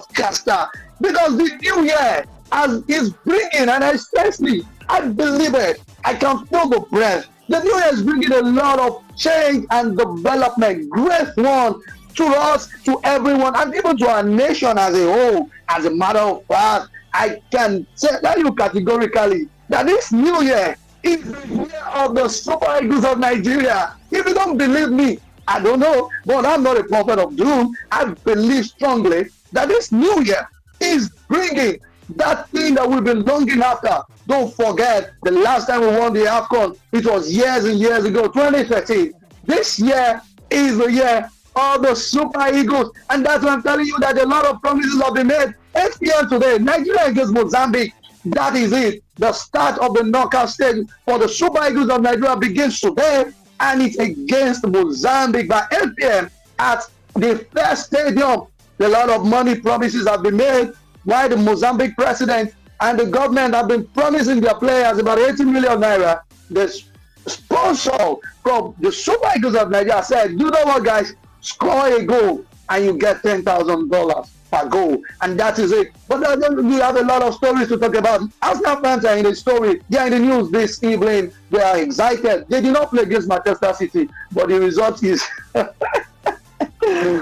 sportscaster because the new year is bringing, and especially I believe it. I can feel the breath. The new year is bringing a lot of change and development, great one to us, to everyone, and even to our nation as a whole. As a matter of fact, I can tell you categorically that this new year is the year of the Super Eagles of Nigeria. If you don't believe me, I don't know, but I'm not a prophet of doom. I believe strongly that this new year is bringing that thing that we've been longing after. Don't forget, the last time we won the AFCON, it was years and years ago, 2013. This year is the year of the Super Eagles, and that's why I'm telling you that a lot of promises have been made. 8 p.m. today, Nigeria against Mozambique. That is it. The start of the knockout stage for the Super Eagles of Nigeria begins today, and it's against Mozambique by 8 p.m. at the first stadium. A lot of money promises have been made, while the Mozambique president and the government have been promising their players about 80 million naira. The sponsor from the Super Eagles of Nigeria said, you know what, guys, score a goal and you get $10,000 per goal, and that is it. But we have a lot of stories to talk about. Arsenal fans are in the story. They are in the news this evening. They are excited. They did not play against Manchester City, but the result is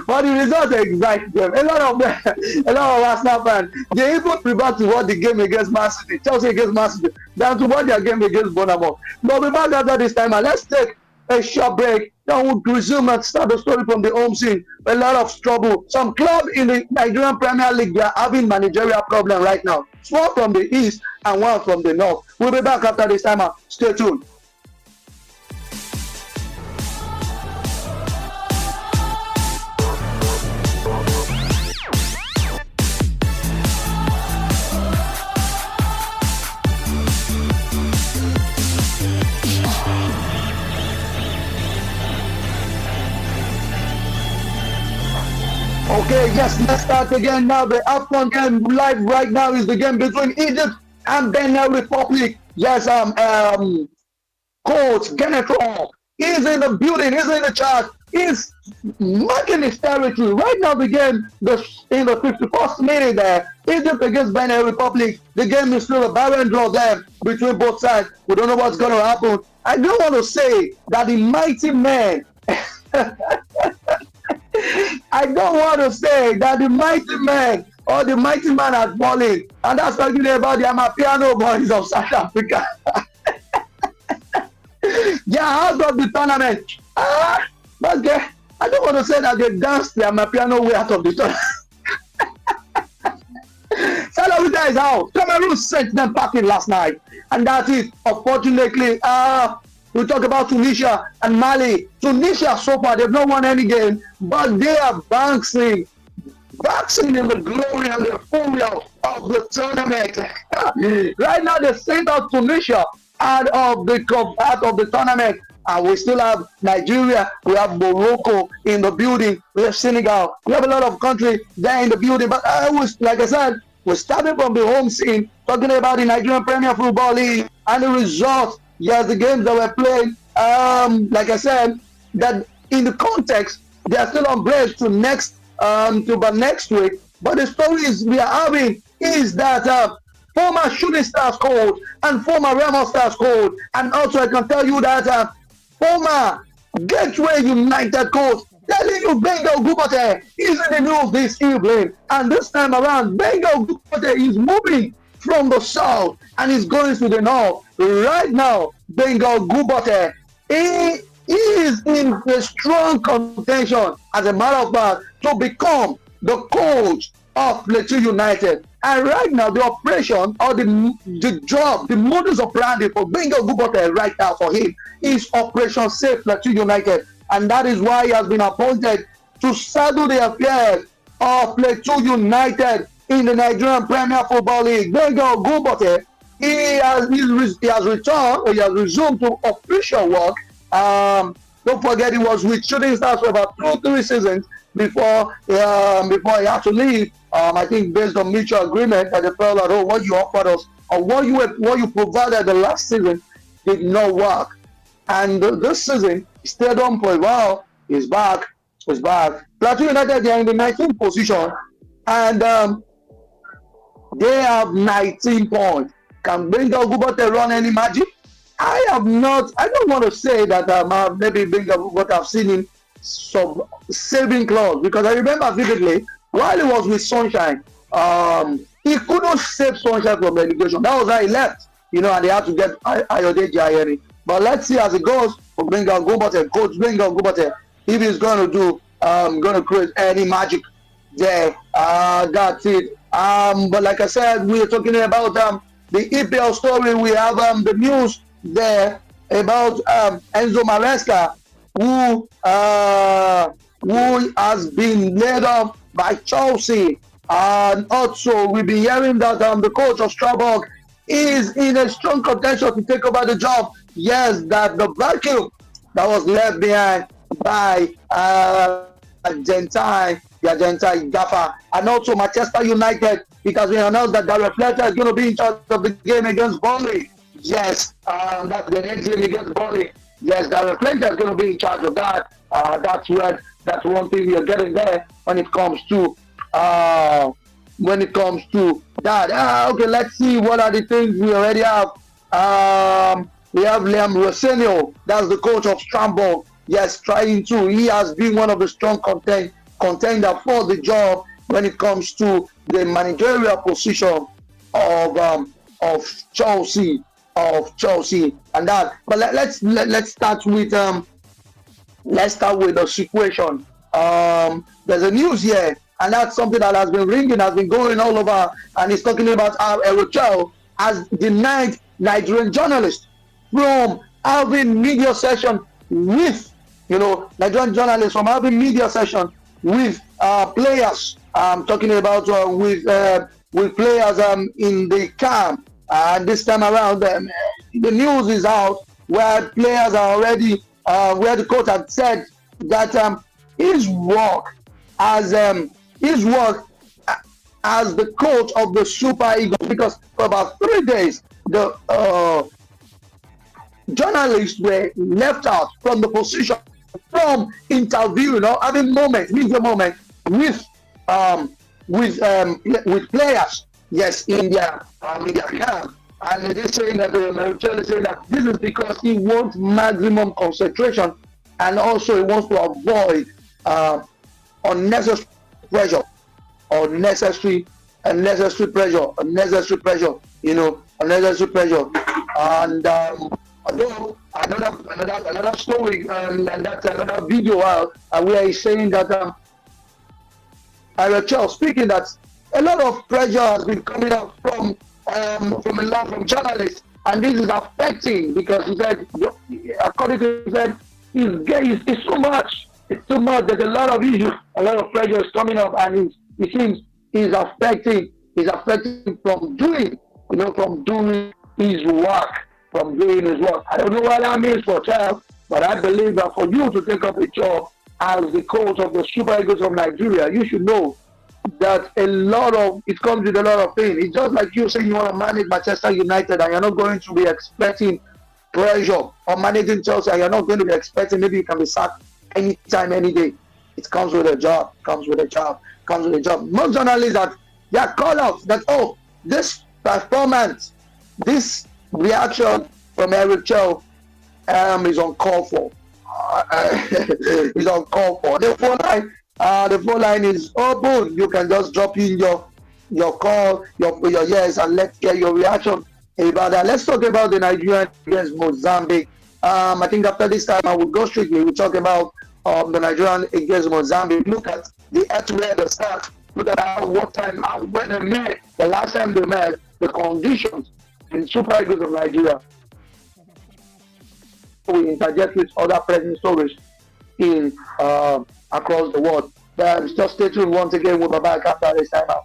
but the result excites them. A lot of Arsenal fans, they even prefer to watch the game against Man City, Chelsea against Man City, than to watch their game against Bournemouth. But we're back after this time, and let's take a short break. Then we'll resume and start the story from the home scene. A lot of trouble. Some clubs in the Nigerian Premier League, they are having managerial problem right now. One from the east and one from the north. We'll be back after this time. Stay tuned. Okay, yes, let's start again now. The AFCON game live right now is the game between Egypt and Benin Republic. Yes, coach Genetron is in the building, he's in the chat, he's marking his territory. Right now the game in the 51st minute there, Egypt against Benin Republic. The game is still a barren draw there between both sides. We don't know what's going to happen. I don't want to say that the mighty man I don't want to say that the mighty man or the mighty man has fallen, and that's talking about the Amapiano boys of South Africa. They are out of the tournament. But I don't want to say that they danced the Amapiano way out of the tournament. South Africa is out. Cameroon sent them packing last night, and that's it. Unfortunately, we talk about Tunisia and Mali. Tunisia so far, they've not won any game, but they are basking in the glory and the fury of the tournament. Right now, they sent out Tunisia out of the tournament. And we still have Nigeria, we have Morocco in the building, we have Senegal, we have a lot of countries there in the building. But like I said, we're starting from the home scene, talking about the Nigerian Premier Football League and the results. Yes, the games that were played, like I said, that in the context, they are still on break to next week. But the stories we are having is that former Shooting Stars coach and former Remo Stars coach, and also I can tell you that former Gateway United coach, telling you Benga Gubate is in the news this evening. And this time around, Benga Gubate is moving from the south and is going to the north. Right now, Benga Gubate is in a strong contention, as a matter of fact, to become the coach of Plateau United. And right now, the operation or the job, the modus operandi for Benga Gubate right now for him is Operation Safe Plateau United. And that is why he has been appointed to settle the affairs of Plateau United in the Nigerian Premier Football League. Benga Gubate, he has returned, or he has resumed to official work. Don't forget, he was with Shooting Stars for about 2-3 seasons before he had to leave. I think based on mutual agreement that they felt that what you offered us or what you provided the last season did not work. And this season, he stayed on for a while. He's back. Plateau United, they are in the 19th position. and they have 19 points. Can Benga Gubote run any magic? I have not. I don't want to say that maybe Benga Gubote have seen him some saving clause because I remember vividly while he was with Sunshine, he couldn't save Sunshine from relegation. That was how he left, and they had to get Ayode Jayeri. But let's see as it goes for Benga Gubote, Coach Benga Gubote, if he's going to do, going to create any magic there. That's it. But like I said, we are talking about the EPL story. We have the news there about Enzo Maresca, who has been laid off by Chelsea. And also, we've been hearing that the coach of Strasbourg is in a strong contention to take over the job. Yes, that the vacuum that was left behind by the Argentine Gaffer, and also Manchester United. It has been announced that Darren Fletcher is going to be in charge of the game against Burnley. Yes, that's the next game against Burnley. Yes, Darren Fletcher is going to be in charge of that. That's one thing we are getting there when it comes to that. Okay, let's see what are the things we already have. We have Liam Rosenio, that's the coach of Strasbourg. Yes, trying to. He has been one of the strong contender for the job when it comes to the managerial position of Chelsea, and that. But let's start with the situation. There's a news here, and that's something that has been going all over, and it's talking about how Erochel has denied Nigerian journalists from having media session with, Nigerian journalists from having media session with players. Talking about with players in the camp. And this time around, the news is out where players are already, where the coach had said that his work as the coach of the Super Eagles, because for about 3 days the journalists were left out from the position, from interview, having media moment with players, yes, in their camp. And they're saying that this is because he wants maximum concentration, and also he wants to avoid unnecessary pressure, unnecessary pressure. And although another story, and that's another video where he's saying that Rachel speaking that a lot of pressure has been coming up from journalists, and this is affecting, because he said, according to he said, it's too much. It's too much. There's a lot of issues, a lot of pressure is coming up, and it seems is affecting from doing his work. I don't know what that means for Charles, but I believe that for you to take up a job as the coach of the Super Eagles of Nigeria, you should know that it comes with a lot of things. It's just like you saying you want to manage Manchester United and you're not going to be expecting pressure, or managing Chelsea and you're not going to be expecting maybe you can be sacked anytime, any day. It comes with a job. Most journalists they are called out that, this performance, this reaction from Eric Chell is uncalled for. Is uncalled for. The phone line is open. You can just drop in your call, your yes, and let's get your reaction about that. Let's talk about the Nigerian against Mozambique. I think after this time I will go strictly. We talk about the Nigerian against Mozambique. Look at the head the start. Look at when they met, the last time they met, the conditions in Super Eagles of Nigeria. We interject with other present stories in across the world. But just stay tuned once again. We'll be back after this time out.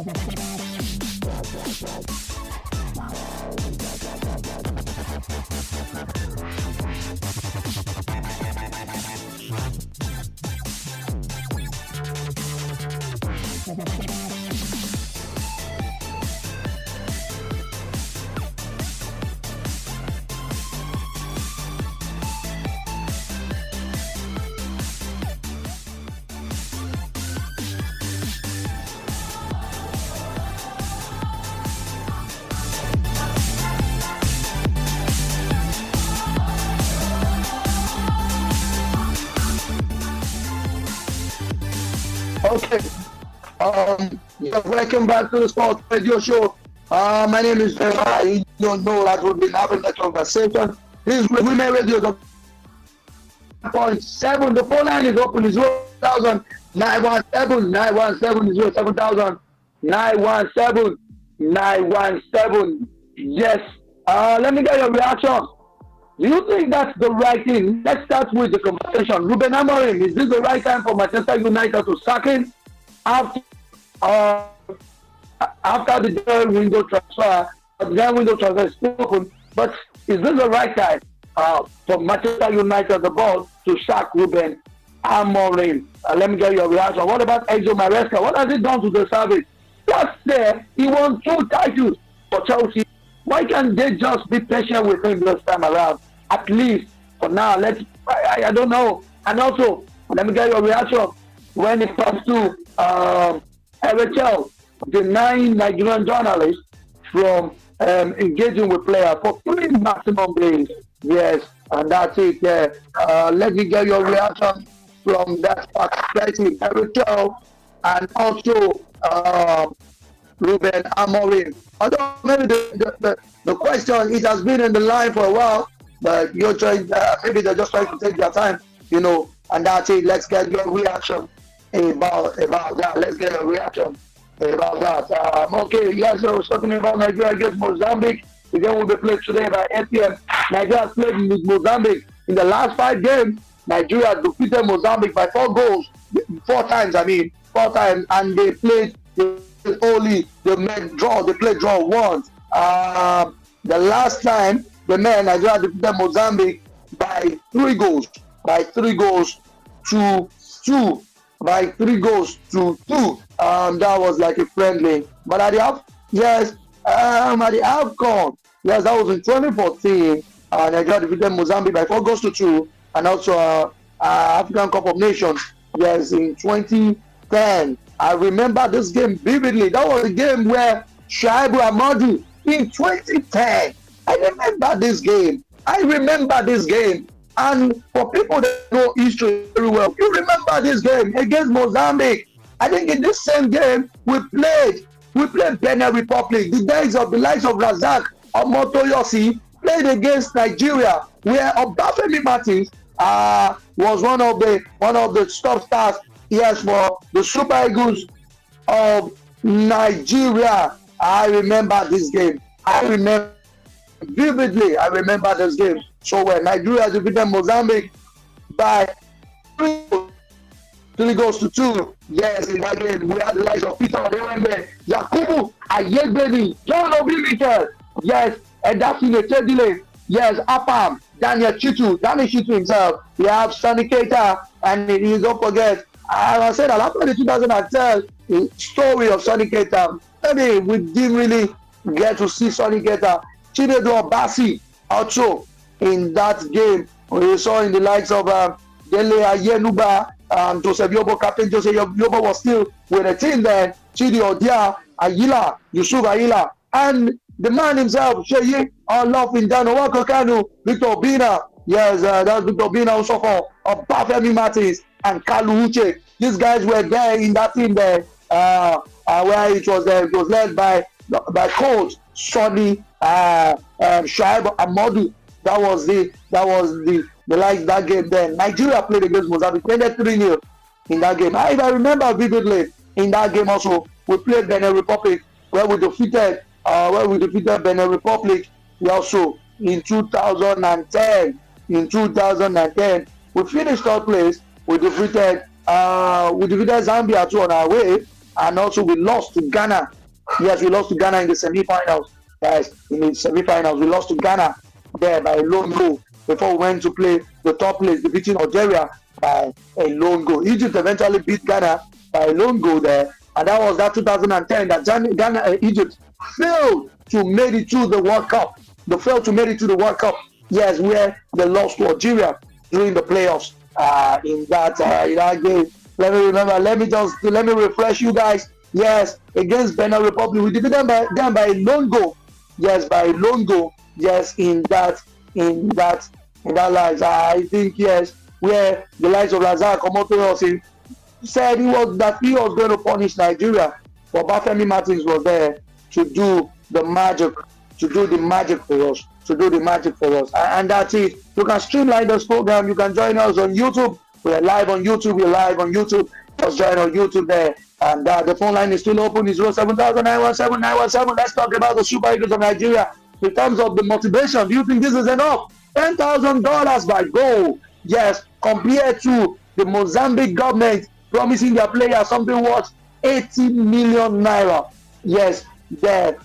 Okay. Yeah, welcome back to the Sports Radio Show. My name is you don't know that we've been having that conversation. This is Women Radio 0.7. The phone line is open. It's 0,000 917 917 917 917. Yes. Let me get your reaction. Do you think that's the right thing? Let's start with the conversation. Ruben Amorim, is this the right time for Manchester United to sack him after uh, after the January window transfer? The January window transfer is still open, but is this the right time for Manchester United, the board, to sack Ruben Amorim? Let me get your reaction. What about Enzo Maresca? What has he done to the service? Last year, he won 2 titles for Chelsea. Why can't they just be patient with him this time around? At least for now, I don't know. And also, let me get your reaction when it comes to RHL denying Nigerian journalists from engaging with players for 3 maximum days. Yes, and that's it. Let me get your reaction from that perspective. RHL and also Ruben Amorim. Although maybe the question, it has been in the line for a while, but you're trying, maybe they're just trying to take their time, and that's it. Let's get your reaction about that. Let's get a reaction about that. Okay, you guys are talking about Nigeria against Mozambique. The game will be played today by 8 p.m. Nigeria has played with Mozambique. In the last 5 games, Nigeria defeated Mozambique by 4 goals. 4 times, 4 times, and they played only they played draw once. The last time Nigeria defeated Mozambique by 3 goals to 2. By 3 goals to 2. That was like a friendly. But at the AFCON, yes, that was in 2014. Nigeria defeated Mozambique by 4 goals to 2, and also African Cup of Nations, yes, in 2010. I remember this game vividly. That was a game where Shaibu Amadu in 2010. I remember this game. And for people that know history very well, you remember this game against Mozambique. I think in this same game we played Benin Republic. The days of the likes of Razak or Motoyosi played against Nigeria, where Obafemi Martins was one of the top stars. Yes, for the Super Eagles of Nigeria. I remember this game. Vividly, I remember this game. So when Nigeria defeated Mozambique by 3 goals to 2, yes, in that game we had the likes of Peter Odemwingie, Yakubu Ayegbeni, John Obi Mikel, yes, and that's in the Chedile, yes, Apam, Daniel Chitu himself. We have Sonny Keita, and you don't forget. I said that after the 2010 story of Sonny Keita, maybe we didn't really get to see Sonny Keita. Chinedu Obasi also in that game. We saw in the likes of Dele Ayenuba, Joseph Yobo, Captain Joseph Yobo was still with the team then. Chidi Odia, Ayila, Yusuf Ayila, and the man himself, Sheyi Olofindano, Wakokanu, Victor Obina. Yes, that's Victor Obina also for Obafemi Martins and Kalu Uche. These guys were there in that team there, where it was led by coach Sonny Shaibu Amadu. That was the like that game then. Nigeria played against Mozambique, played 3-0 in that game. I remember vividly in that game also. We played Benin Republic, where we defeated Benin Republic. We also in 2010. In 2010, we finished third place. We defeated Zambia too on our way. and also we lost to Ghana. Yes, we lost to Ghana in the semi-finals. Guys, in the semi-finals, we lost to Ghana there by a lone goal before we went to play the top place, defeating Algeria by a lone goal. Egypt eventually beat Ghana by a lone goal there, and that was that 2010 that Egypt failed to make it to the World Cup. They failed to make it to the World Cup. Yes, where they lost to Algeria during the playoffs in that game. Let me remember. Let me refresh you guys. Yes, against Benin Republic, we defeated them by a lone goal. Yes, by a lone goal. Yes, in that lives. I think yes, where the likes of Lazar Komoto said he was going to punish Nigeria, but Bafemi Martins was there to do the magic for us. And that's it. You can streamline this program. You can join us on YouTube. We're live on YouTube. Just join on YouTube there. And the phone line is still open. It's 07000917917. Let's talk about the Super Eagles of Nigeria. In terms of the motivation, do you think this is enough? $10,000 by goal. Yes, compared to the Mozambique government promising their players something worth 80 million naira. Yes, there.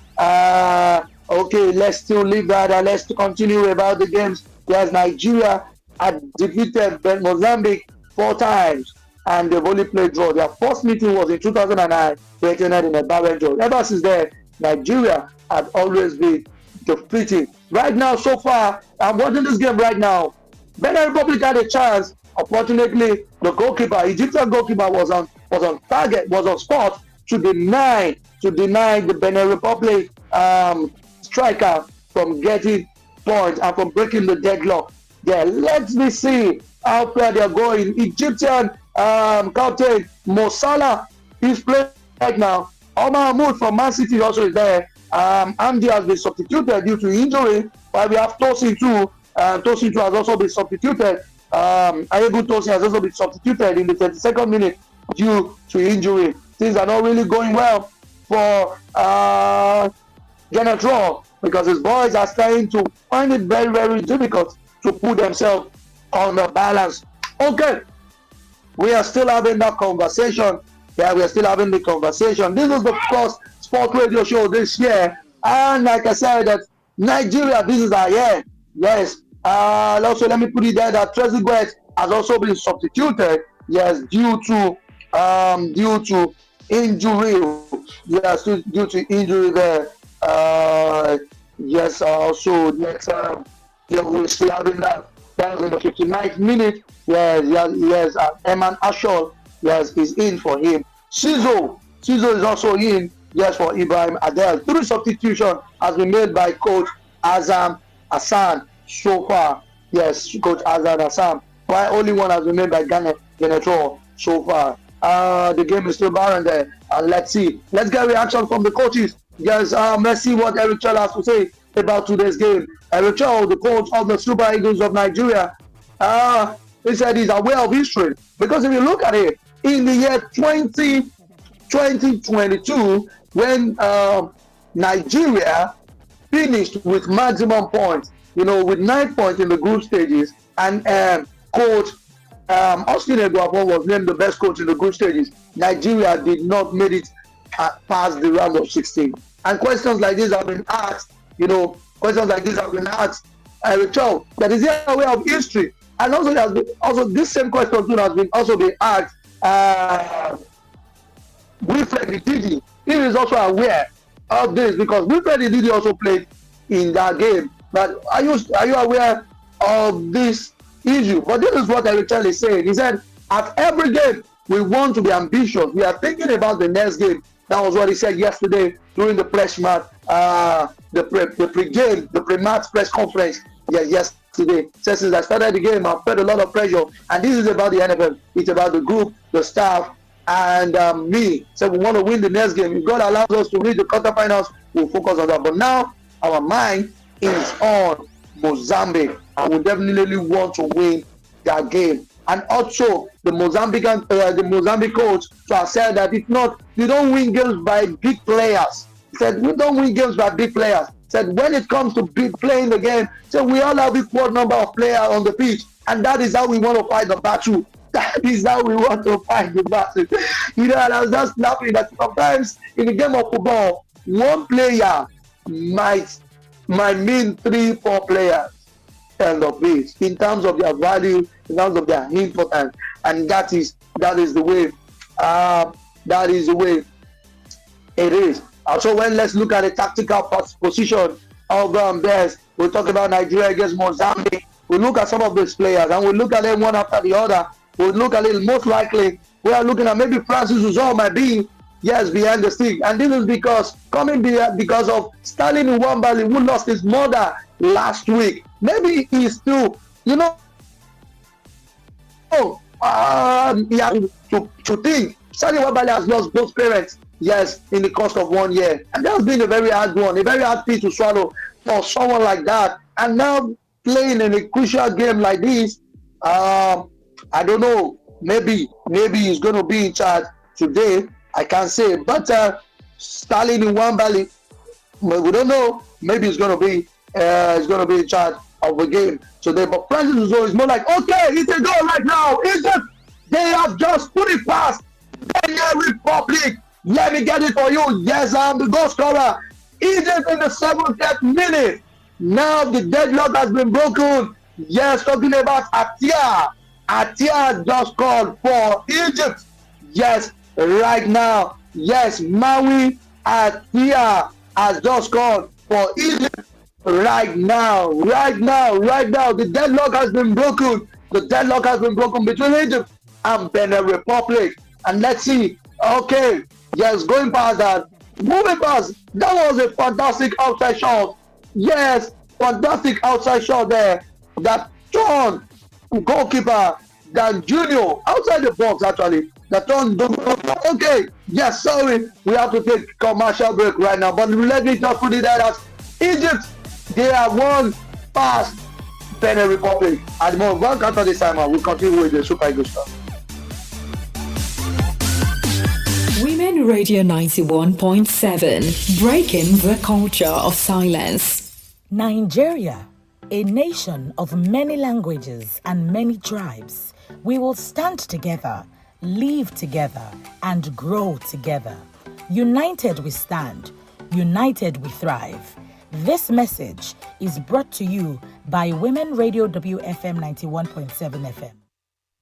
Okay, let's still leave that and let's continue about the games. Yes, Nigeria had defeated Mozambique 4 times and they've only played draw. Their first meeting was in 2009, they ended in a barren draw. Ever since then, Nigeria had always been defeated. Right now, so far, I'm watching this game right now. Benin Republic had a chance. Unfortunately, the goalkeeper, Egyptian goalkeeper, was on target, was on spot to deny the Benin Republic striker from getting points and from breaking the deadlock. Yeah, let me see how far they are going. Egyptian captain Mo Salah is playing right now. Omar Mahmoud from Man City also is there. Andy has been substituted due to injury, while we have Tosin too. Tosin too has also been substituted. Ayebu Tosin has also been substituted in the 32nd minute due to injury. Things are not really going well for Kenneth Rowe because his boys are starting to find it very, very difficult to put themselves on the balance. Okay, we are still having that conversation. Yeah, we are still having the conversation. This is the first sport radio show this year, and like I said, that Nigeria, this is our year. Yes. Also, let me put it there that Trezeguet has also been substituted. Yes, due to injury. Yes, due to injury there. Yes. Also, yes. We're still having that. That's in the 59th minute. Yes. Eman Ashol, yes, is in for him. Sizo is also in. Yes, for Ibrahim Adel. 3 substitutions has been made by Coach Azam Hassan so far. Yes, Coach Azam Hassan. While only one has been made by Genetro so far. The game is still barren there. Let's see. Let's get reaction from the coaches. Yes, let's see what Eric Chell has to say about today's game. Eric Chell, the coach of the Super Eagles of Nigeria, he said he's aware of history. Because if you look at it, in the year 2022, when Nigeria finished with maximum points, with 9 points in the group stages, and coach Austin Eguavoen was named the best coach in the group stages, Nigeria did not make it past the round of 16. And questions like this have been asked, Eric Chow, that is aware of history. And also, there has been, this same question too has been asked Wilfred Ndidi. He is also aware of this because Wilfred Ndidi also played in that game. But are you aware of this issue? But this is what Eric Chell is saying. He said, at every game, we want to be ambitious. We are thinking about the next game. That was what he said yesterday during the press match, the pre-match press conference. Yesterday. So since I started the game, I've felt a lot of pressure. And this is about the NFL. It's about the group, the staff, and me. So we want to win the next game. If God allows us to reach the quarterfinals, we'll focus on that. But now our mind is on Mozambique, and we definitely want to win that game. And also the Mozambique coach has said that if not, you don't win games by big players. He said we don't win games by big players. He said when it comes to playing the game, so we all have equal number of players on the pitch, and that is how we want to fight the battle. That is how we want to find the battle. And I was just laughing that sometimes in the game of football, one player might mean 3-4 players end of it in terms of their value, in terms of their importance, and that is the way. That is the way it is. Also, let's look at the tactical position of Bears. We talk about Nigeria against Mozambique. We look at some of these players and we look at them one after the other. We look at it most likely. We are looking at maybe Francis Uzor might be behind the stick, and this is because of Sterling Nwambali, who lost his mother last week. Maybe he's still, he has to think. Sterling Nwambali has lost both parents, in the course of 1 year, and that's been a very hard one, a very hard pill to swallow for someone like that. And now playing in a crucial game like this, I don't know. Maybe he's going to be in charge today. I can't say, but Sterling Nwambali, we don't know. Maybe he's going to be in charge of the game today. But Francis Uzor is more like, okay, it's a goal right now. Egypt, they have just put it past Benin Republic. Let me get it for you. Yes, I'm the goal scorer. Egypt in the 70th minute. Now the deadlock has been broken. Yes, talking about Atia. Atia just called for Egypt. Yes, right now. Yes, Maui Atia has just called for Egypt. Right now. The deadlock has been broken. The deadlock has been broken between Egypt and Benin Republic. And let's see. Okay. Yes, going past that. Moving past. That was a fantastic outside shot. Yes, fantastic outside shot there. That John, goalkeeper, that Junior, outside the box actually. That John, okay. Yes, sorry. We have to take commercial break right now. But let me just put it there that Egypt, they are one past Benin Republic. At the moment, one after this time, we'll continue with the Super Eagles stuff. Women Radio 91.7, breaking the culture of silence. Nigeria, a nation of many languages and many tribes. We will stand together, live together, and grow together. United we stand, united we thrive. This message is brought to you by Women Radio WFM 91.7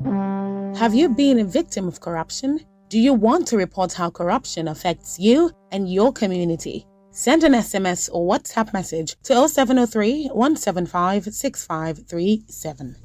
FM. Have you been a victim of corruption? Do you want to report how corruption affects you and your community? Send an SMS or WhatsApp message to 0703 175 6537.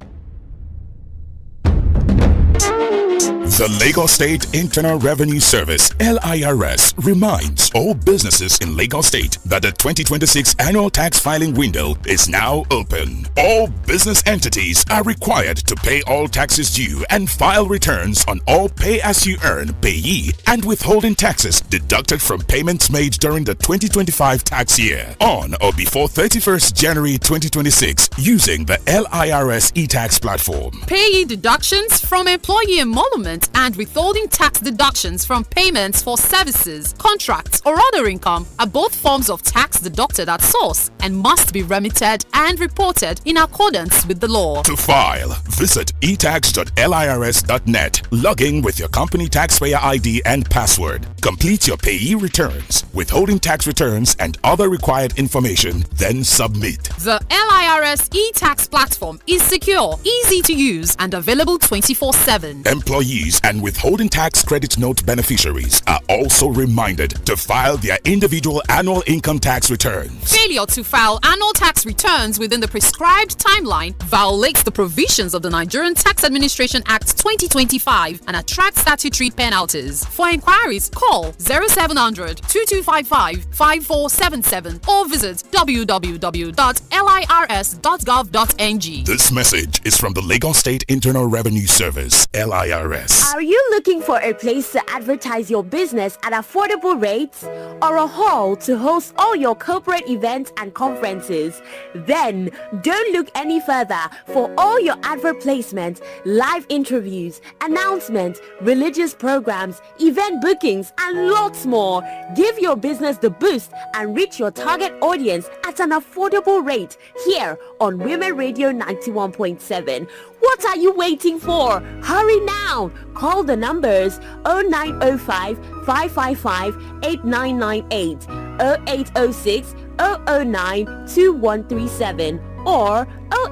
The Lagos State Internal Revenue Service, LIRS, reminds all businesses in Lagos State that the 2026 annual tax filing window is now open. All business entities are required to pay all taxes due and file returns on all pay-as-you-earn, payee, and withholding taxes deducted from payments made during the 2025 tax year on or before 31st January 2026 using the LIRS e-tax platform. Payee deductions from employee emolument and withholding tax deductions from payments for services, contracts, or other income are both forms of tax deducted at source and must be remitted and reported in accordance with the law. To file, visit etax.lirs.net. Log in with your company taxpayer ID and password. Complete your payee returns, withholding tax returns, and other required information, then submit. The LIRS e-tax platform is secure, easy to use, and available 24/7. Employees and withholding tax credit note beneficiaries are also reminded to file their individual annual income tax returns. Failure to file annual tax returns within the prescribed timeline violates the provisions of the Nigerian Tax Administration Act 2025 and attracts statutory penalties. For inquiries, call 0700 2255 5477 or visit www.lirs.gov.ng. This message is from the Lagos State Internal Revenue Service, LIRS. Are you looking for a place to advertise your business at affordable rates or a hall to host all your corporate events and conferences? Then don't look any further for all your advert placement, live interviews, announcements, religious programs, event bookings, and lots more. Give your business the boost and reach your target audience at at an affordable rate here on Women Radio 91.7. What are you waiting for? Hurry now! Call the numbers 0905 555 8998, 0806 009 2137 or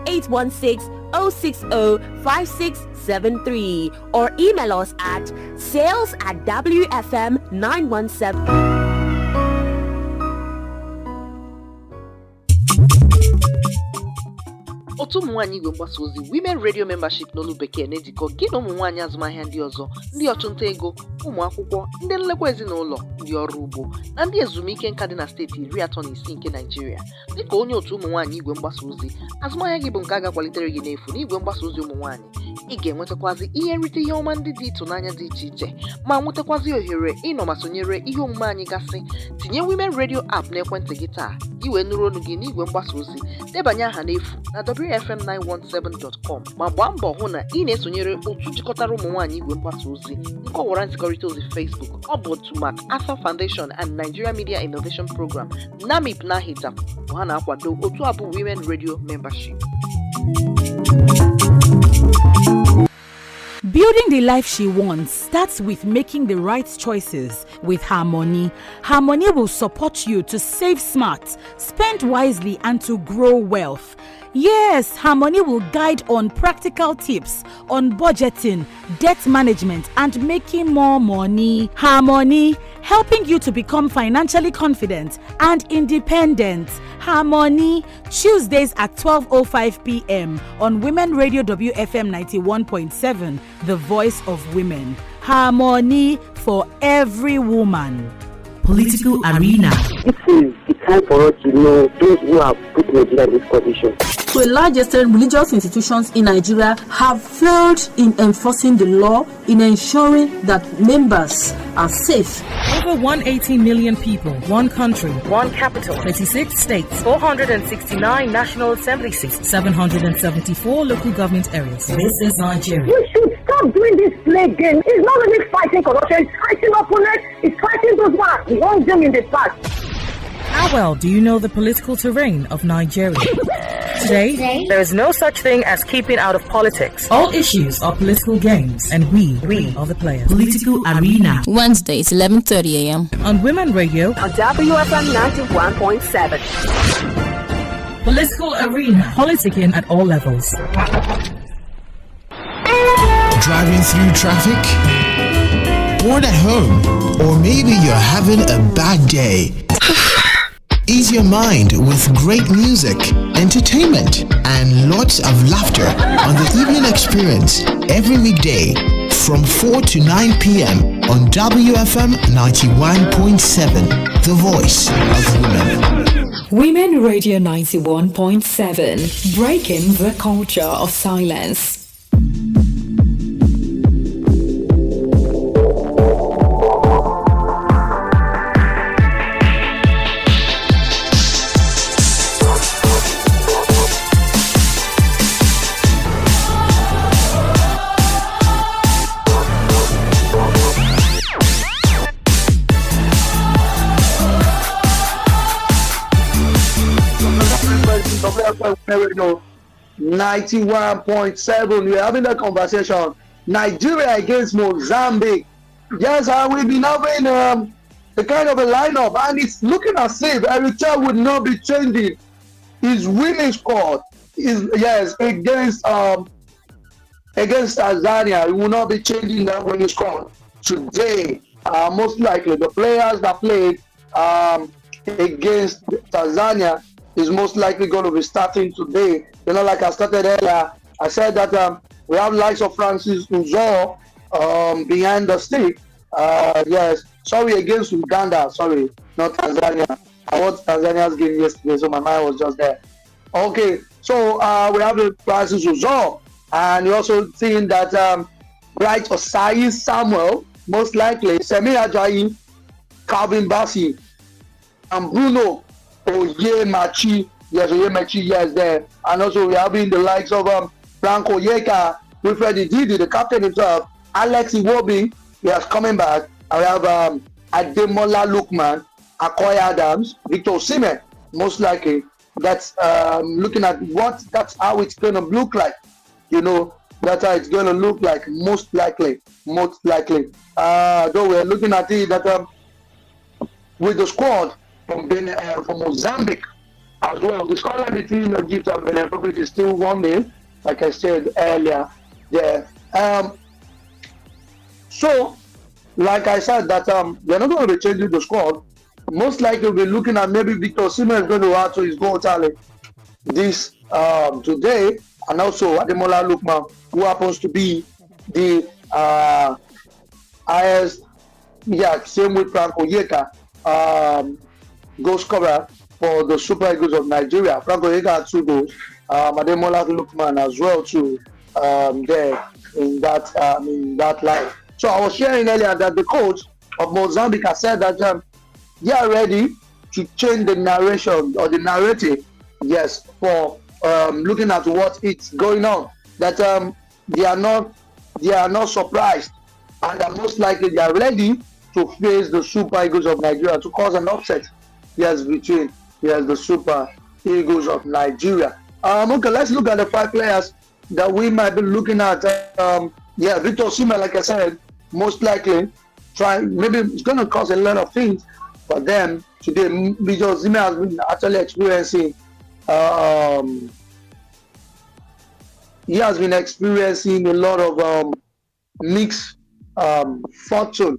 0816 060 5673 or email us at sales@wfm917. otu ụmụ nwaanyị igwe mgbasa ozi Women Radio Membership n'olu bekee na-ejikọ gị na ụmụ nwaanyị azụmahịa ndị ọzọ, ndị ọchụnta ego, ụmụ akwụkwọ, ndị nlekwa ezinụlọ, ndị ọrụ ugbo na ndị ezumike nka dị na steeti 36 nke Naịjirịa. Dịka onye otu ụmụ nwaanyị igwe mgbasa ozi, azụmahịa gị bụ nke a ga-akwalitere gị n'efu n'igwe mgbasa ozi ụmụ nwaanyị. Ị ga-enwetakwazi ihe nrite ihe ọma ndị dị ịtụnanya dị iche iche ma nwetakwazi ohere ịnọ ma sonyere ihe omume anyị gasị. Tinye Women Radio app n'ekwentị gị taa, iwe nụrụ ọnụ gị n'igwe mgbasa ozi, debanye aha n'efu na wfm917.com ma gbaa mbọ hụ na ị na-esonyere otu jikọtara ụmụ nwaanyị igwe mgbasa ozi nke ọwara nzikọrịta ozi Facebook. Ọ bụ otu Mark Arthur Foundation and Nigeria Media Innovation Program NAMIP na HITAP bụ ha na-akwado otu abụ Women Radio Membership. Building the life she wants starts with making the right choices with Harmony. Harmony will support you to save smart, spend wisely, and to grow wealth. Yes, Harmony will guide on practical tips on budgeting, debt management, and making more money. Harmony, helping you to become financially confident and independent. Harmony, Tuesdays at 12:05 p.m. on Women Radio WFM 91.7, the voice of women. Harmony for every woman. Political arena. This is the time for us to know those who have put Nigeria in this condition. To a large extent, religious institutions in Nigeria have failed in enforcing the law, in ensuring that members are safe. Over 180 million people, one country, one capital, 26 states, 469 national assembly seats, 774 local government areas. This is Nigeria. You should stop doing this play game. It's not really fighting corruption, it's fighting opponents, it's fighting those who have wronged them in the past. How well do you know the political terrain of Nigeria? Today, there is no such thing as keeping out of politics. All issues are political games, and we are the players. Political arena. Wednesdays, 11:30 a.m. on Women Radio on WFM 91.7. Political arena. Politicking at all levels. Driving through traffic? Bored at home? Or maybe you're having a bad day? Ease your mind with great music, entertainment, and lots of laughter on the Evening Experience every weekday from 4 to 9 p.m. on WFM 91.7, the voice of women. Women Radio 91.7, breaking the culture of silence. Radio 91.7. We're having a conversation. Nigeria against Mozambique. Yes, we've been having a kind of a lineup, and it's looking as if Eritrea would not be changing his winning squad. Against Tanzania, he will not be changing that winning squad today. Most likely, the players that played against Tanzania is most likely going to be starting today. You know, like I started earlier, I said that we have likes of Francis Uzo behind the stick. Yes, sorry, against Uganda. Sorry, not Tanzania. I watched Tanzania's game yesterday, so my mind was just there. Okay, so we have the Francis Uzo, and you're also seeing that Bright Osai Samuel, most likely, Semi Ajayi, Calvin Bassi, and Bruno Oyemachi, yes, there. And also we are having the likes of Franco Yeka, Wilfred Didi, the captain himself, Alex Iwobi, yes, coming back. And we have Ademola Lukman, Akoy Adams, Victor Osimhen, most likely that's looking at that's how it's going to look like. That's how it's going to look like, most likely. Though we're looking at it that with the squad from Mozambique as well. The squad between Egypt and Benin Republic is still 1-0, like I said earlier. Yeah. So, like I said, that they're not going to be changing the squad. Most likely, we'll be looking at maybe Victor Osimhen is going to add to his goal tally this today, and also Ademola Lookman, who happens to be the highest, same with Frank Oyeka, goal scorer for the Super Eagles of Nigeria. Frank Oyeka had 2 goals. Ademola Lookman as well too, there in that line. So I was sharing earlier that the coach of Mozambique has said that they are ready to change the narration or the narrative, for looking at what it's going on. That they are not surprised, and that most likely they are ready to face the Super Eagles of Nigeria to cause an upset. Between the Super Eagles of Nigeria. Okay, let's look at the 5 players that we might be looking at. Victor Osimhen, like I said, most likely maybe it's going to cause a lot of things for them today. Victor Osimhen has been actually experiencing a lot of mixed fortune,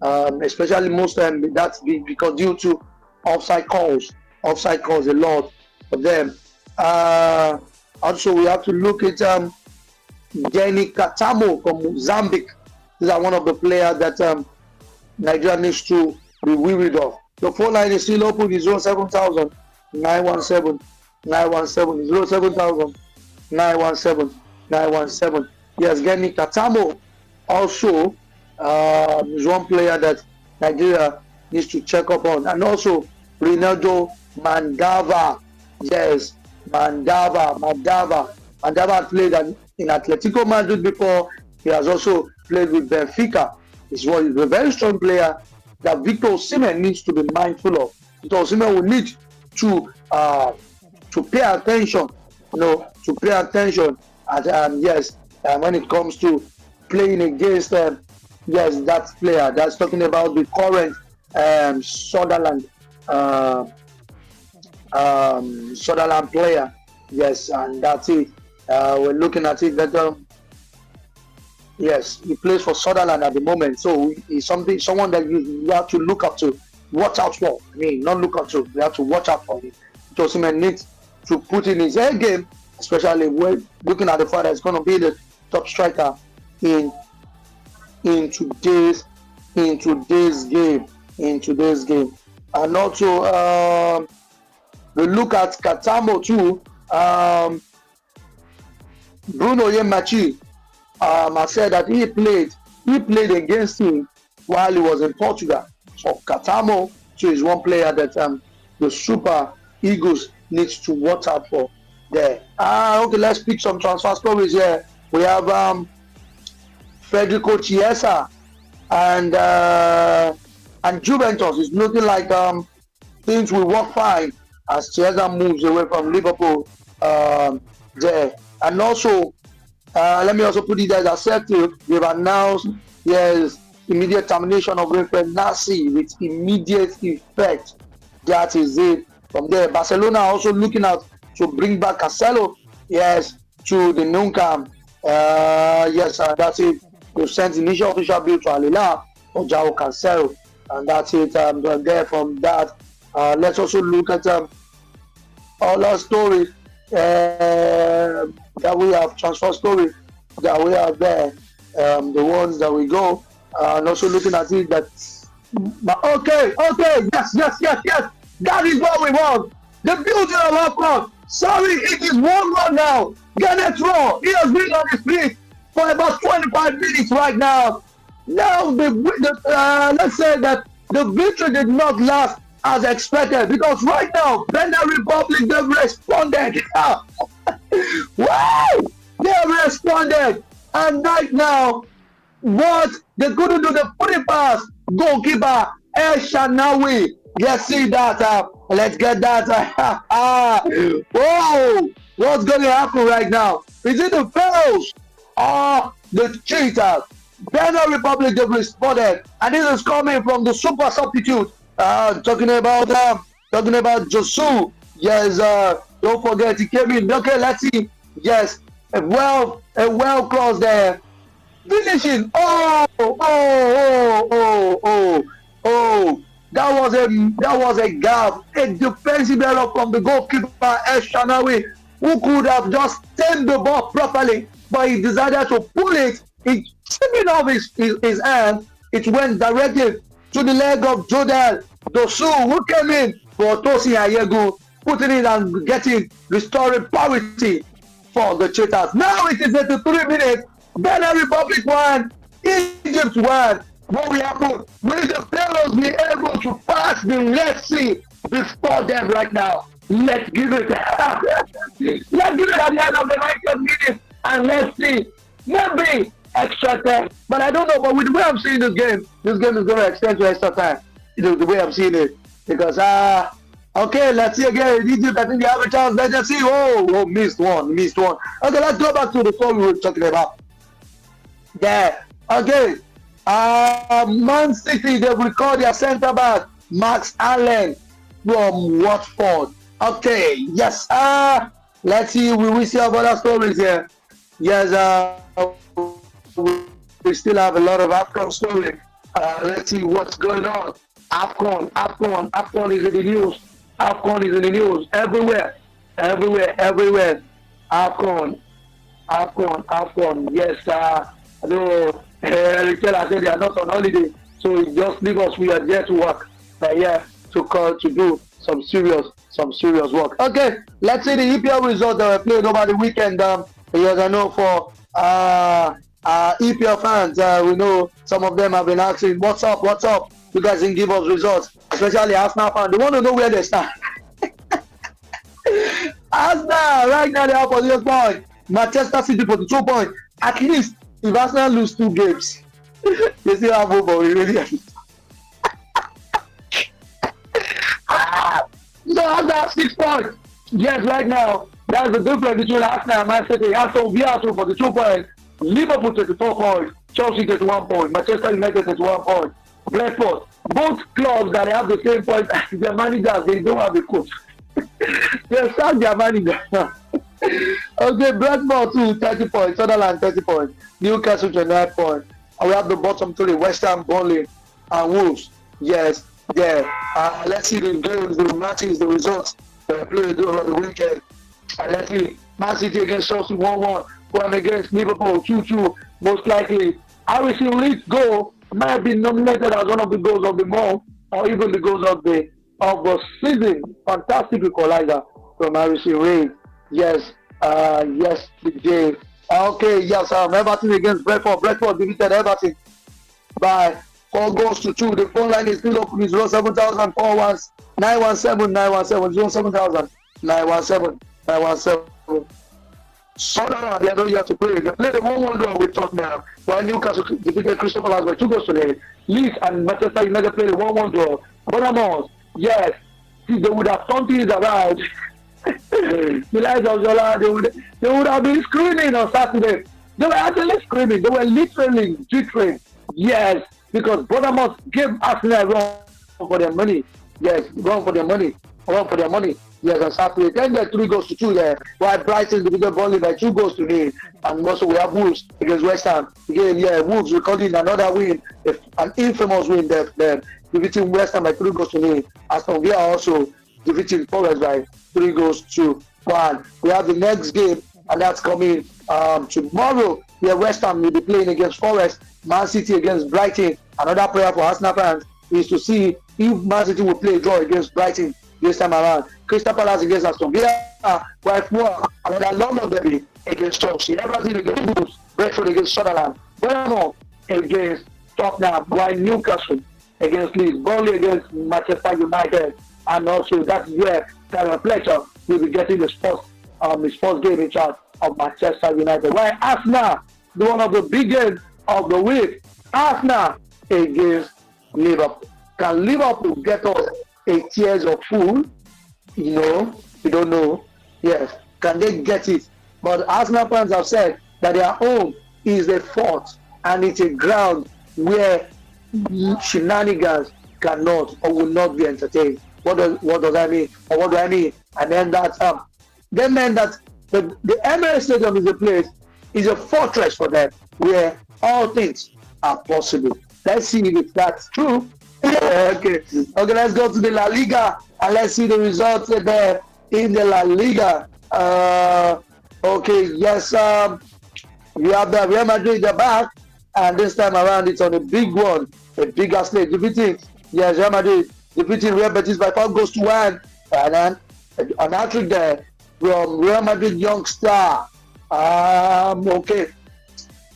especially most time that's because due to offside calls a lot for them. Also, we have to look at Jenny Katamo from Mozambique. These are one of the players that Nigeria needs to be wearied of. The phone line is still open. It's 07000 917 917 07000 917 917. Yes, Jenny Katamo also is one player that Nigeria needs to check up on, and also Ronaldo Mandava. Yes, Mandava played in Atletico Madrid before. He has also played with Benfica. He's a very strong player that Victor Osimhen needs to be mindful of. Victor Osimhen will need to pay attention, when it comes to playing against that player. That's talking about the current Sunderland player. Yes, and that's it. We're looking at it that he plays for Sunderland at the moment, so he's someone that you have to look up to, watch out for. I mean, not look up to, you have to watch out for him. Osimhen needs to put in his head game, especially when looking at the fact that it's going to be the top striker in today's game. And also we look at Katamo too. Bruno Yemachi has said that he played against him while he was in Portugal. So Katamo too is one player that the Super Eagles needs to watch out for there. Okay, let's pick some transfer stories here. We have Federico Chiesa and Juventus. It's looking like things will work fine as Chiesa moves away from Liverpool there. And also, let me also put it as assertive. They've announced immediate termination of Wilfred Nassi with immediate effect. That is it. From there, Barcelona also looking out to bring back Cancelo, to the Nou Camp. That's it. They sent initial official bill to Al Hilal for João Cancelo, and that's it. There from that, let's also look at other story that we have, transfer story that we have there, the ones that we go, and also looking at it that. Okay, yes. That is what we want. The beauty of our club. Sorry, it is 1-1 now. Garnet Raw, he has been on his feet for about 25 minutes right now. Now, let's say that the victory did not last as expected, because right now, Benin Republic, they've responded. Wow! They have responded. And right now, what they couldn't do, the putting pass, goalkeeper El Shanawi Yes, see that. Let's get that. Whoa! What's going to happen right now? Is it the Pharaohs or the Cheetahs? Benin Republic have responded, and this is coming from the super substitute. Talking about Josu. Yes, don't forget he came in. Okay, let's see. Yes, a well cross there. Finishing. Oh. That was a gap. A defensive error from the goalkeeper El Shanawi, who could have just tamed the ball properly, but he decided to pull it. It slipping off his hand. It went directly to the leg of Jodel Dosu, who came in for Tosin Ayegu, putting it and restoring parity for the Cheetahs. Now it is 83 minutes. Benin Republic 1, Egypt 1. What will happen? Will the Pharaohs be able to pass the Red Sea before them right now? Let's give it. Let's give it at the end of the 90th minute, and let's see. Maybe extra time, but I don't know. But with the way I'm seeing this game is going to extend to extra time. The way I'm seeing it, because okay, let's see again. Egypt, I think they have a chance. Let's see. Oh, missed one. Okay, let's go back to the story we were talking about. There. Okay. Man City, they record their centre back, Max Allen from Watford. Okay, yes. Let's see. We will see other stories here. Yes. We still have a lot of AFCON story. Let's see what's going on. AFCON is in the news. AFCON is in the news everywhere. AFCON. Yes. I know. Rachel, I said they are not on holiday, so just leave us. We are there to work. But yeah, to do some serious work. Okay, let's see the EPL results that were played over the weekend. Yes, I know for EPL fans, we know some of them have been asking, what's up? You guys can give us results, especially Arsenal fans. They want to know where they stand. Arsenal right now they are for 0 points. Manchester City for 2 points. At least if Arsenal lose 2 games, they still have hope, but we really have it. So Arsenal have 6 points. Yes, right now, that's the difference between Arsenal and Man City. Aston Villa for the 2 points. Liverpool 34 points. Chelsea 31 points. Manchester United 31 points. Brentford. Both clubs that have the same points as their managers, they don't have a coach. They start their manager. Okay, Brentford 30 points. Sunderland 30 points. Newcastle 29 points. And we have the bottom 3, West Ham, Burnley, and Wolves. Yes, there. Let's see the games, the matches, the results that played over the weekend. Let's see. Man City against Chelsea 1-1. One against Liverpool 2-2. Most likely, Harrison Leeds goal might be nominated as one of the goals of the month, or even the goals of the season. Fantastic equalizer from Harrison Reid. Yes, yesterday. Okay, yes, Everton against Brentford. Brentford defeated Everton by 4-2. The phone line is still open. It's 07000 917 07000 917. Sunderland, they know you have to play. They played the 1-1 draw with Tottenham, while Newcastle defeated Crystal Palace by 2-0. Leeds and Manchester United played a 1-1 draw. Bournemouth, yes, they would have turned things around. The likes of Zola, they would have been screaming on Saturday. They were actually screaming. They were literally jittering. Yes, because Bournemouth gave Arsenal a run for their money. Yes, run for their money. Yes, on Saturday. Then there 3-2 there. While Brighton defeated Burnley by 2-0. And also we have Wolves against West Ham. Again, yeah, Wolves recording another win, an infamous win there, defeating West Ham by 3-0. Aston Villa also defeating Forest by 3-1. We have the next game, and that's coming tomorrow. Yeah, West Ham will be playing against Forest. Man City against Brighton. Another prayer for Arsenal fans is to see if Man City will play a draw against Brighton this time around. Crystal Palace against Aston Villa, while another London derby against Chelsea. Everton against Wolves, Brentford against Sunderland, Bournemouth against Tottenham, while Newcastle against Leeds, Burnley against Manchester United, and also that's where Darren Fletcher will be getting the sports game in charge of Manchester United. While Arsenal, one of the big games of the week, Arsenal against Liverpool. Can Liverpool get us 8 years of food? You know, you don't know. Yes, can they get it? But Arsenal fans have said that their home is a fort and it's a ground where shenanigans cannot or will not be entertained. What does that mean? Or what do I mean? And then that meant that the Emirates Stadium is a place, is a fortress for them where all things are possible. Let's see if that's true. Okay, let's go to the La Liga and let's see the results there in the La Liga. Yes, we have the Real Madrid back, and this time around it's on a big one, a bigger slate, defeating Real Madrid, defeating Real Betis by 4-1, and then an hat-trick there from Real Madrid youngster.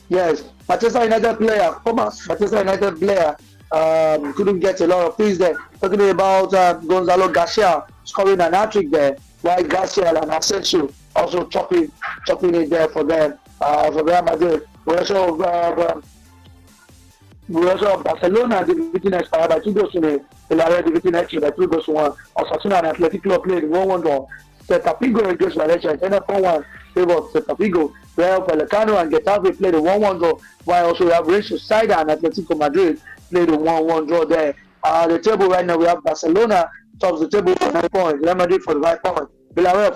Yes, Manchester United player, Manchester United player, couldn't get a lot of things there. Talking about Gonzalo Garcia scoring an hat-trick there, while Garcia and Asensio also chopping it there for them, for Real Madrid. We also have Barcelona defeating Espanyol by 2-0, Villarreal defeating Elche by 2-1. Osasuna and Athletic Club played 1-1. Celta Vigo against Valencia and 4-1 favor Celta Vigo. Real Vallecano and Getafe played a 1-1 draw, while also we have Real Sociedad and Atletico Madrid played a 1-1 draw there. The table right now, we have Barcelona tops the table for 9 points, Real Madrid 45 points, Villarreal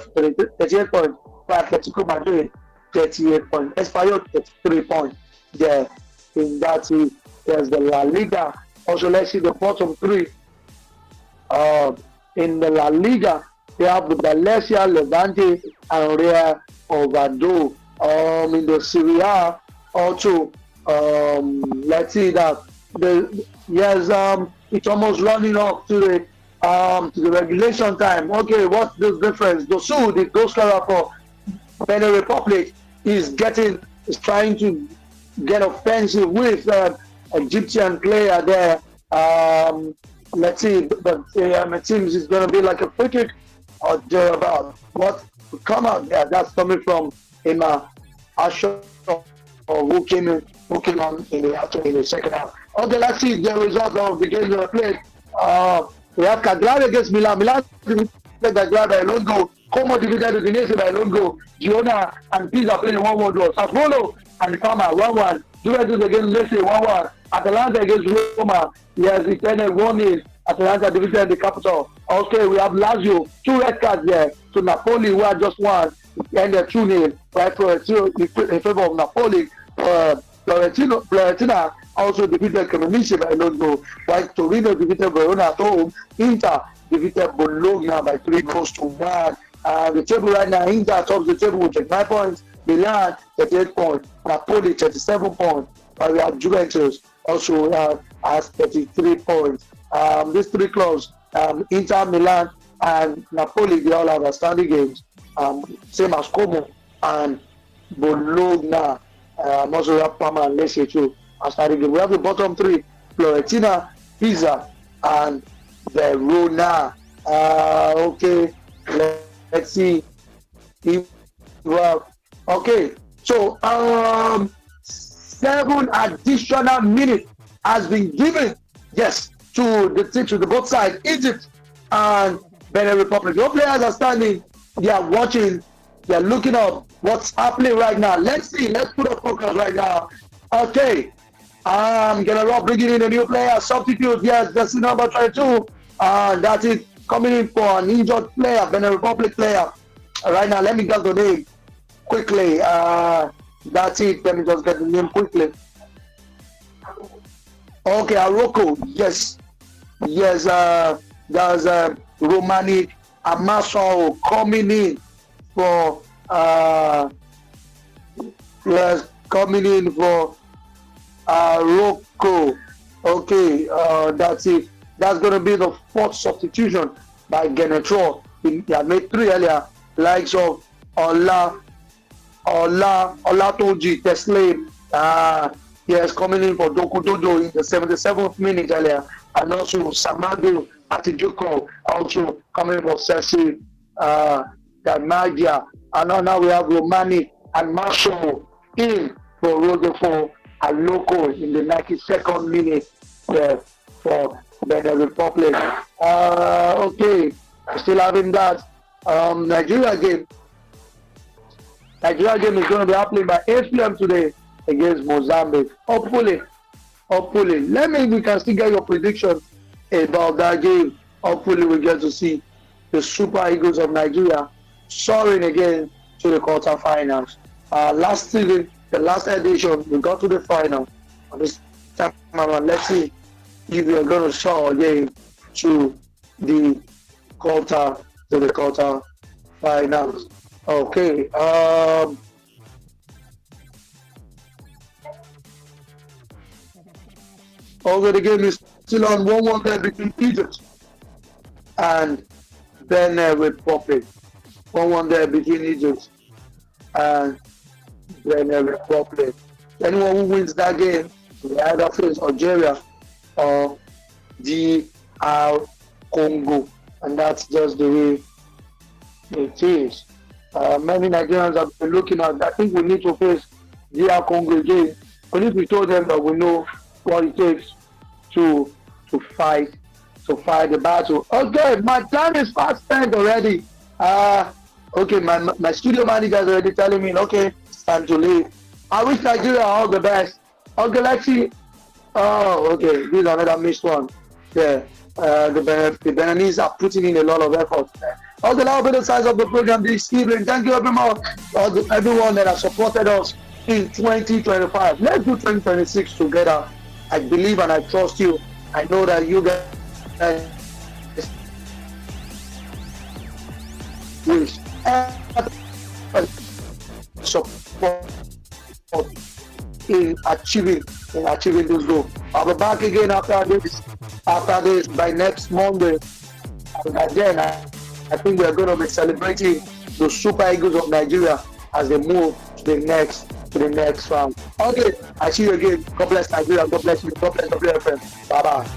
38 points, while Atletico Madrid 38 points, Espanyol 33 points there. In that, there's the La Liga. Also, let's see the bottom three. In the La Liga, we have the Valencia, Levante, and Real Oviedo. In the Serie A, also, let's see that it's almost running up to the regulation time. Okay, what's the difference? Dosu, the goal scorer for Benin Republic, is trying to get offensive with Egyptian player there. Let's see, but it seems it's going to be like a free kick or thereabout. What will come out there? That's coming from Emma Asher, who came on in the second half. Okay, let's see the result of the game they played. We have Cagliari against Milan. Milan defeated Cagliari by a lone goal. Como defeated Udinese by a lone goal. Girona and Pisa played a 1-1 draw. Sassuolo and Parma 1-1. Juventus against Lecce 1-1. Atalanta against Roma. Yes, it ended 1-0. Atalanta defeated the capital. Okay, we have Lazio, 2 red cards there. So Napoli, who had just won, ended 2-0 right in favor of Napoli. Fiorentina also defeated Cremonese by a lone goal, while Torino defeated Verona at home. Inter defeated Bologna by 3-1. The table right now, Inter tops the table with 39 points, Milan 38 points, Napoli 37 points, while we have Juventus also has 33 points. These three clubs, Inter, Milan, and Napoli, they all have outstanding games, same as Como and Bologna. Also we have Parma and Lecce too. We have the bottom three: Fiorentina, Pisa, and Verona. Okay, let's see. Okay, so 7 additional minutes has been given. Yes, to the both sides, Egypt and Benin Republic. Your players are standing. They are watching. They are looking up what's happening right now. Let's see. Let's put a focus right now. Okay. General bringing in a new player. Substitute. Yes, that's the number 22. That is coming in for an injured player, Benin Republic player. Right now, let me get the name quickly. That's it. Let me just get the name quickly. Okay, Aroko. Yes. Yes, there's Romani Amaso coming in for Aroko. Okay, that's it. That's going to be the 4th substitution by Genetro. He had made 3 earlier, likes of Olatoji Teslim. Yes, coming in for Doku Dodo in the 77th minute earlier. And also Samadu Atijuko also coming for Sessi Damagia. And now we have Romani and Marshall in for Rodolfo Aloko in the 92nd minute for Benin Republic. Okay, still having that. Nigeria game is going to be happening by 8 p.m. today against Mozambique. Hopefully, we can still get your predictions about that game. Hopefully, we get to see the Super Eagles of Nigeria soaring again to the quarterfinals. Last season, the last edition, we got to the final. This time around, let's see if we are going to soar again to the quarterfinals. Okay. Although the game is still on 1-1 there between Egypt and Benin Republic. 1-1 there between Egypt and Benin Republic. Anyone who wins that game will either face Algeria or DR Congo, and that's just the way it is. Many Nigerians have been looking at. I think we need to face DR Congo again. But if we told them that we know what it takes to fight the battle. Okay, my time is fast spent already. Okay, my studio manager is already telling me, okay, it's time to leave. I wish Nigeria all the best. Okay, let's see. Oh, okay, this is another missed one. Yeah, the Beninese are putting in a lot of effort. Okay, that will be the size of the program this evening. Thank you everyone that has supported us in 2025. Let's do 2026 together. I believe and I trust you. I know that you guys wish support in achieving this goal. I'll be back again after this by next Monday. And again, I think we are going to be celebrating the Super Eagles of Nigeria as they move to the next round. Okay, I see you again. God bless Nigeria. God bless you. God bless WFM. Bye bye.